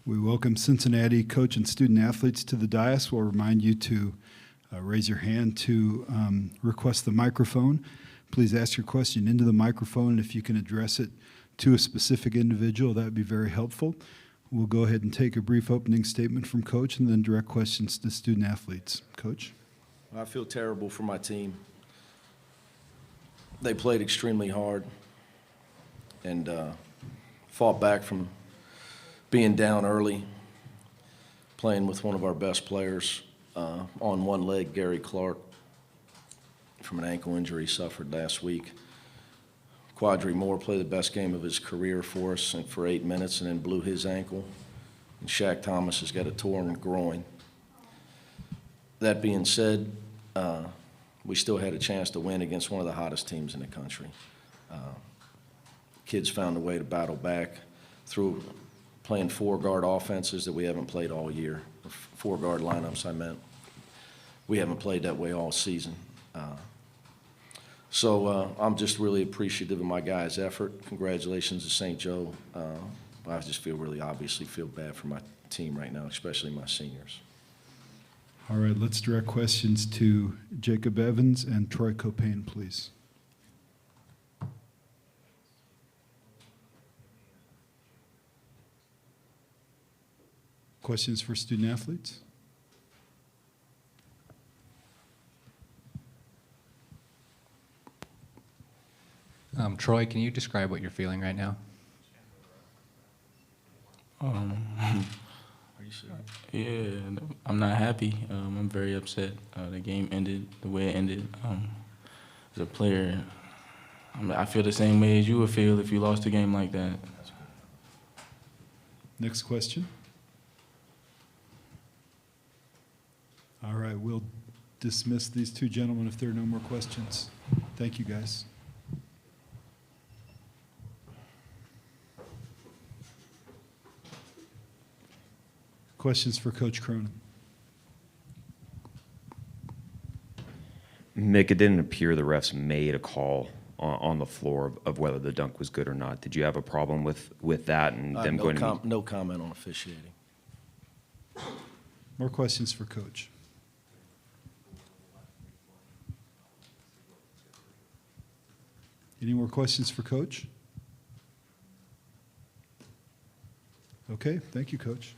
We welcome Cincinnati coach and student athletes to the dais. We'll remind you to raise your hand to request the microphone. Please ask your question into the microphone, and if you can address it to a specific individual, that would be very helpful. We'll go ahead and take a brief opening statement from Coach and then direct questions to student athletes. Coach? I feel terrible for my team. They played extremely hard and fought back from being down early, playing with one of our best players on one leg, Gary Clark, from an ankle injury he suffered last week. Quadri Moore played the best game of his career for us and for 8 minutes and then blew his ankle. And Shaq Thomas has got a torn groin. That being said, we still had a chance to win against one of the hottest teams in the country. Kids found a way to battle back through playing four-guard offenses that we haven't played all year. Four-guard lineups, I meant. We haven't played that way all season. So I'm just really appreciative of my guys' effort. Congratulations to St. Joe. I just obviously feel bad for my team right now, especially my seniors. All right, let's direct questions to Jacob Evans and Troy Copain, please. Questions for student athletes? Troy, can you describe what you're feeling right now? Are you serious? Yeah, I'm not happy. I'm very upset. The game ended the way it ended. As a player, I feel the same way as you would feel if you lost a game like that. Next question. All right, we'll dismiss these two gentlemen if there are no more questions. Thank you, guys. Questions for Coach Cronin? Mick, it didn't appear the refs made a call on the floor of whether the dunk was good or not. Did you have a problem with that and them going to no comment on officiating. More questions for Coach? Any more questions for Coach? Okay, thank you, Coach.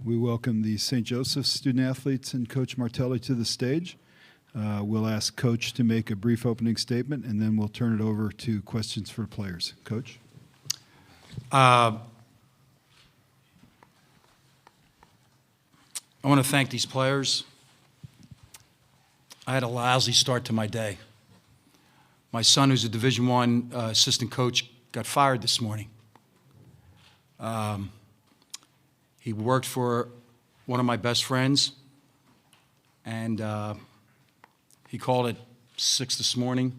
We welcome the St. Joseph's student-athletes and Coach Martelli to the stage. We'll ask Coach to make a brief opening statement, and then we'll turn it over to questions for players. Coach? I want to thank these players. I had a lousy start to my day. My son, who's a Division I assistant coach, got fired this morning. He worked for one of my best friends, and he called at 6 this morning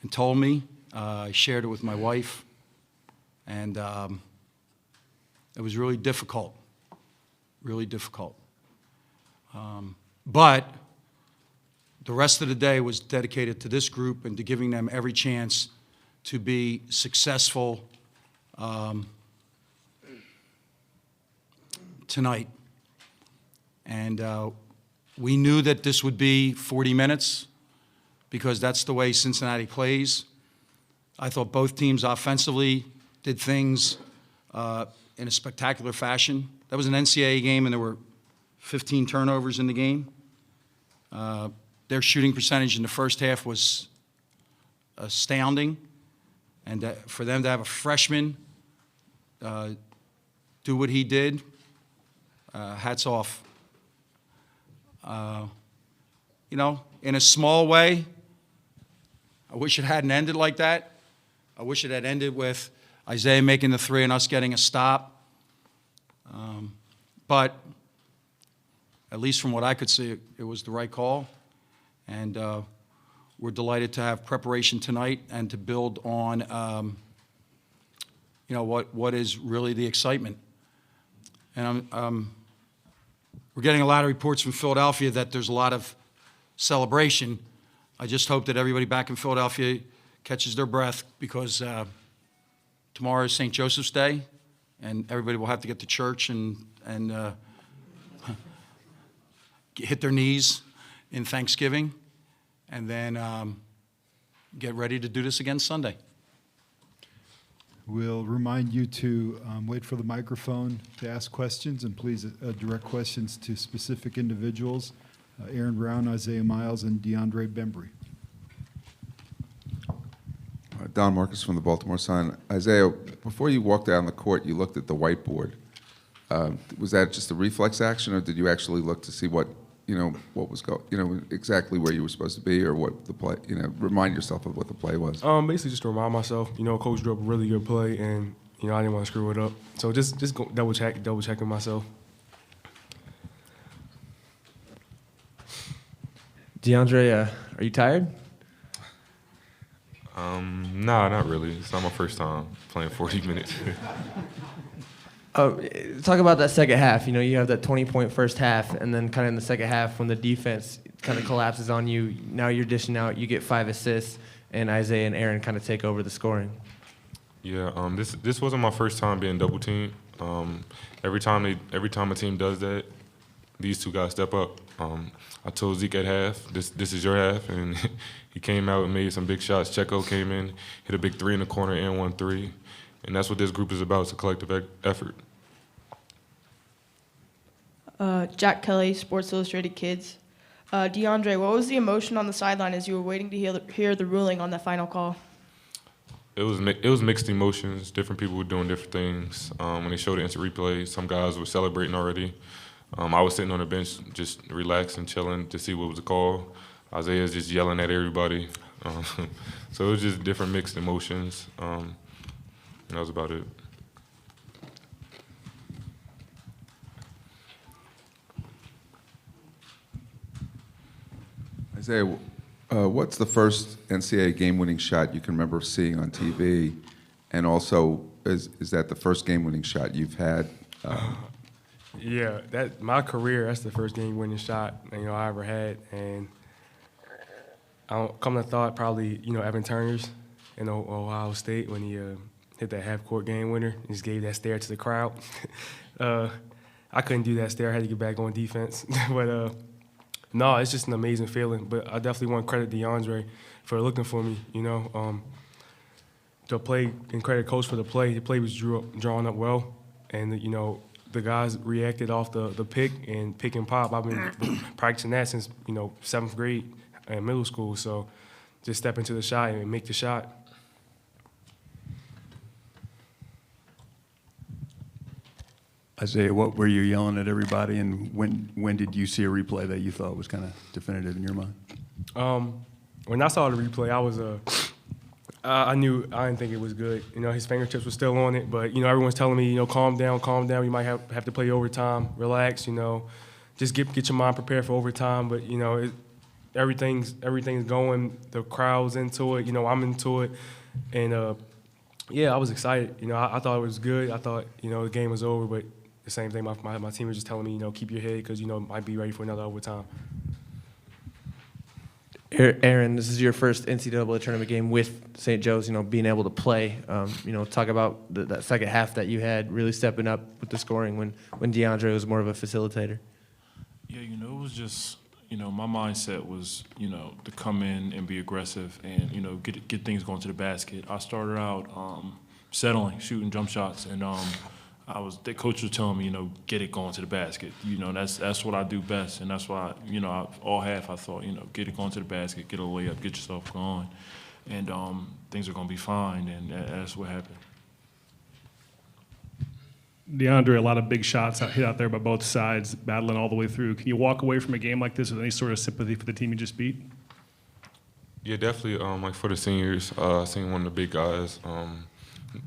and told me. I shared it with my wife, and it was really difficult, really difficult. But the rest of the day was dedicated to this group and to giving them every chance to be successful tonight. And we knew that this would be 40 minutes because that's the way Cincinnati plays. I thought both teams offensively did things in a spectacular fashion. That was an Ncaa game, and there were 15 turnovers in the game. Their shooting percentage in the first half was astounding. And for them to have a freshman do what he did, hats off. You know, in a small way, I wish it hadn't ended like that. I wish it had ended with Isaiah making the three and us getting a stop. But at least from what I could see, it was the right call. And we're delighted to have preparation tonight and to build on, you know, what is really the excitement. And we're getting a lot of reports from Philadelphia that there's a lot of celebration. I just hope that everybody back in Philadelphia catches their breath because tomorrow is St. Joseph's Day, and everybody will have to get to church and hit their knees in Thanksgiving, and then get ready to do this again Sunday. We'll remind you to wait for the microphone to ask questions, and please direct questions to specific individuals, Aaron Brown, Isaiah Miles, and DeAndre Bembry. Don Marcus from the Baltimore Sun. Isaiah, before you walked down the court, you looked at the whiteboard. Was that just a reflex action, or did you actually look to see what was exactly where you were supposed to be, or what the play, remind yourself of what the play was? Basically just to remind myself, Coach drew up a really good play, and I didn't want to screw it up. So just go double checking myself. DeAndre, are you tired? No, not really. It's not my first time playing 40 minutes. Talk about that second half. You have that 20-point first half, and then kind of in the second half when the defense kind of collapses on you, now you're dishing out, you get 5 assists, and Isaiah and Aaron kind of take over the scoring. Yeah, this wasn't my first time being double teamed. Every time a team does that, these two guys step up. I told Zeke at half, this is your half, and he came out and made some big shots. Checo came in, hit a big 3 in the corner and 1 3. And that's what this group is about, it's a collective effort. Jack Kelly, Sports Illustrated Kids. DeAndre, what was the emotion on the sideline as you were waiting to hear the ruling on that final call? It was mixed emotions. Different people were doing different things. When they showed the instant replay, some guys were celebrating already. I was sitting on the bench just relaxing, chilling to see what was the call. Isaiah's just yelling at everybody. So it was just different mixed emotions. That was about it. Isaiah, what's the first NCAA game-winning shot you can remember seeing on TV? And also, is that the first game-winning shot you've had? Yeah, my career, that's the first game-winning shot I ever had, and come to thought, probably Evan Turner's in Ohio State when he hit that half-court game winner. He just gave that stare to the crowd. I couldn't do that stare. I had to get back on defense. But no, it's just an amazing feeling. But I definitely want to credit DeAndre for looking for me. To play and credit coach for the play. The play was drawn up well, and the guys reacted off the pick and pick and pop. I've been practicing that since 7th grade in middle school. So just step into the shot and make the shot. Isaiah, what were you yelling at everybody, and when did you see a replay that you thought was kind of definitive in your mind? When I saw the replay, I was I didn't think it was good. His fingertips were still on it, but everyone's telling me, calm down, calm down. You might have to play overtime. Relax, just get your mind prepared for overtime. But everything's going. The crowd's into it. I'm into it, and yeah, I was excited. I thought it was good. I thought the game was over, but the same thing. My team was just telling me, keep your head because might be ready for another overtime. Aaron, this is your first NCAA tournament game with St. Joe's, being able to play. Talk about that second half that you had, really stepping up with the scoring when DeAndre was more of a facilitator. Yeah, it was just, my mindset was, to come in and be aggressive and, get things going to the basket. I started out settling, shooting jump shots, and the coach was telling me, get it going to the basket. That's what I do best, and that's why, all half I thought, get it going to the basket, get a layup, get yourself going, and things are going to be fine, and that's what happened. DeAndre, a lot of big shots hit out there by both sides, battling all the way through. Can you walk away from a game like this with any sort of sympathy for the team you just beat? Yeah, definitely. Like for the seniors, seeing one of the big guys,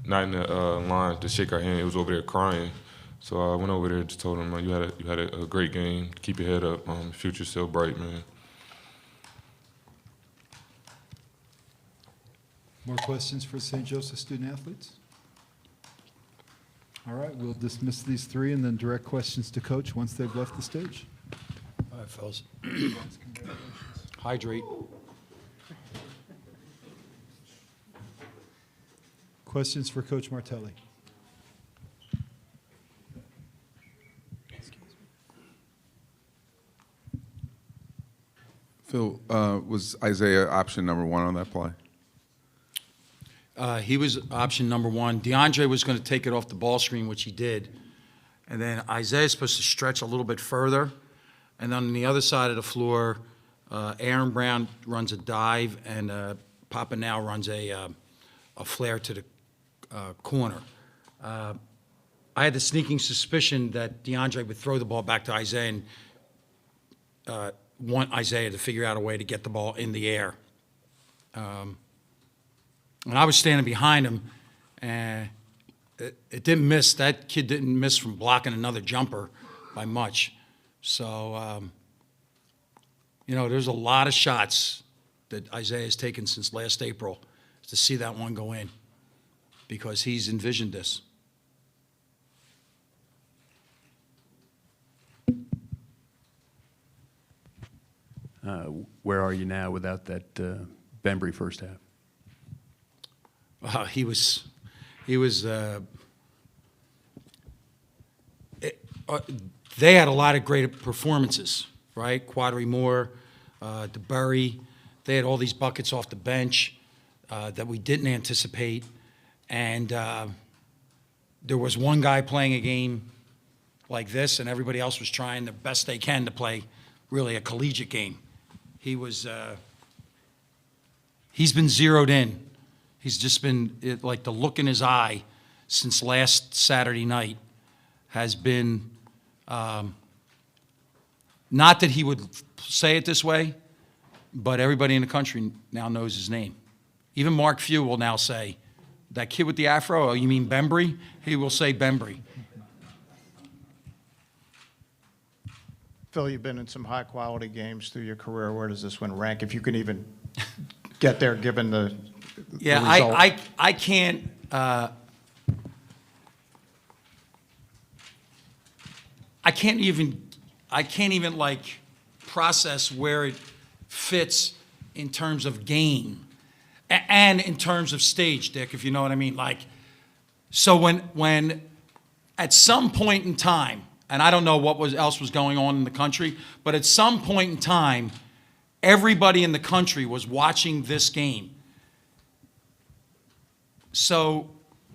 not in the line to shake our hand. He was over there crying. So I went over there and just told him, you had a great game. Keep your head up. Future's still bright, man. More questions for St. Joseph student athletes? All right, we'll dismiss these three and then direct questions to Coach once they've left the stage. All right, fellas. Hydrate. Questions for Coach Martelli? Phil, was Isaiah option number one on that play? He was option number one. DeAndre was going to take it off the ball screen, which he did. And then Isaiah's supposed to stretch a little bit further. And then on the other side of the floor, Aaron Brown runs a dive, and Papa now runs a flare to the corner. I had the sneaking suspicion that DeAndre would throw the ball back to Isaiah and want Isaiah to figure out a way to get the ball in the air. And I was standing behind him, and it didn't miss. That kid didn't miss from blocking another jumper by much. So, there's a lot of shots that Isaiah has taken since last April to see that one go in, because he's envisioned this. Where are you now without that Bembry first half? They had a lot of great performances, right? Quadri Moore, DeBurry. They had all these buckets off the bench that we didn't anticipate. And there was one guy playing a game like this, and everybody else was trying the best they can to play really a collegiate game. He's been zeroed in. He's just been, like, the look in his eye since last Saturday night has been, not that he would say it this way, but everybody in the country now knows his name. Even Mark Few will now say, that kid with the afro, oh, you mean Bembry? He will say Bembry. Phil, you've been in some high-quality games through your career. Where does this one rank, if you can even get there, given the Yeah, result? I can't. I can't even like process where it fits in terms of game and in terms of stage, Dick, if you know what I mean. Like, so when at some point in time, and I don't know what else was going on in the country, but at some point in time, everybody in the country was watching this game. So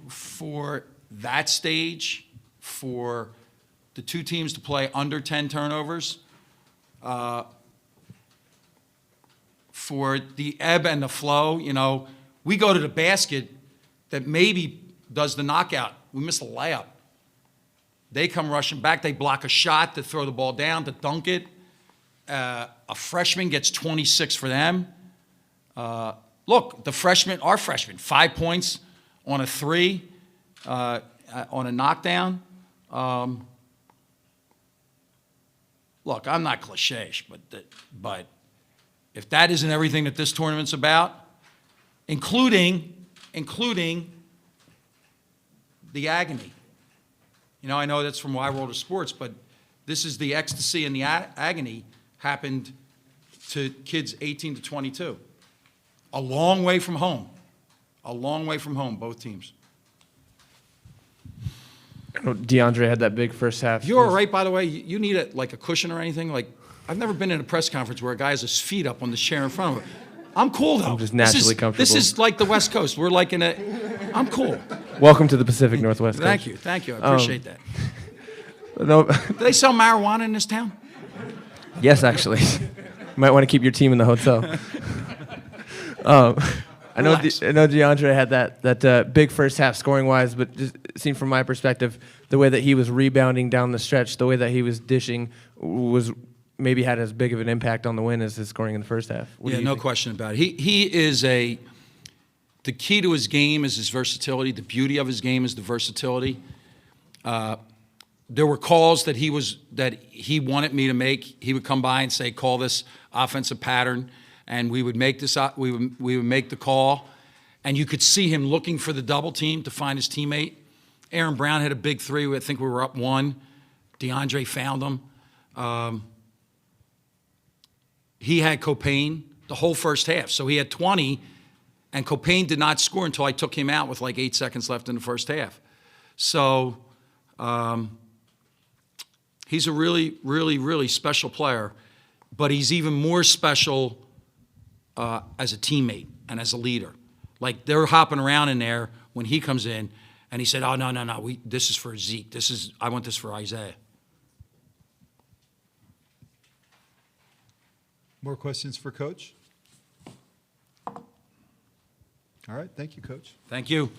for that stage, for the two teams to play under 10 turnovers. For the ebb and the flow, we go to the basket that maybe does the knockout. We miss a layup. They come rushing back. They block a shot to throw the ball down, to dunk it. A freshman gets 26 for them. Look, our freshman, 5 points on a three, on a knockdown. Look, I'm not cliché, but if that isn't everything that this tournament's about, including the agony. I know that's from My World of Sports, but this is the ecstasy and the agony happened to kids 18 to 22. A long way from home. A long way from home, both teams. DeAndre had that big first half. You're all right, by the way. You need a cushion or anything? I've never been in a press conference where a guy has his feet up on the chair in front of him. I'm cool, though. I'm just naturally comfortable. This is like the West Coast. We're like I'm cool. Welcome to the Pacific Northwest. Thank you. I appreciate that. No. Do they sell marijuana in this town? Yes, actually. You might want to keep your team in the hotel. I know DeAndre had that big first half scoring wise, but just seen from my perspective, the way that he was rebounding down the stretch, the way that he was dishing was maybe had as big of an impact on the win as his scoring in the first half. No question about it. He is the key to his game is his versatility. The beauty of his game is the versatility. There were calls that he wanted me to make. He would come by and say, "Call this offensive pattern," and we would make we would make the call, and you could see him looking for the double team to find his teammate. Aaron Brown had a big three. I think we were up 1. DeAndre found him. He had Copain the whole first half, so he had 20, and Copain did not score until I took him out with 8 seconds left in the first half. So he's a really, really, really special player, but he's even more special as a teammate and as a leader. They're hopping around in there when he comes in, and he said, "Oh, no, this is for Zeke. I want this for Isaiah." More questions for Coach? All right, thank you, Coach. Thank you.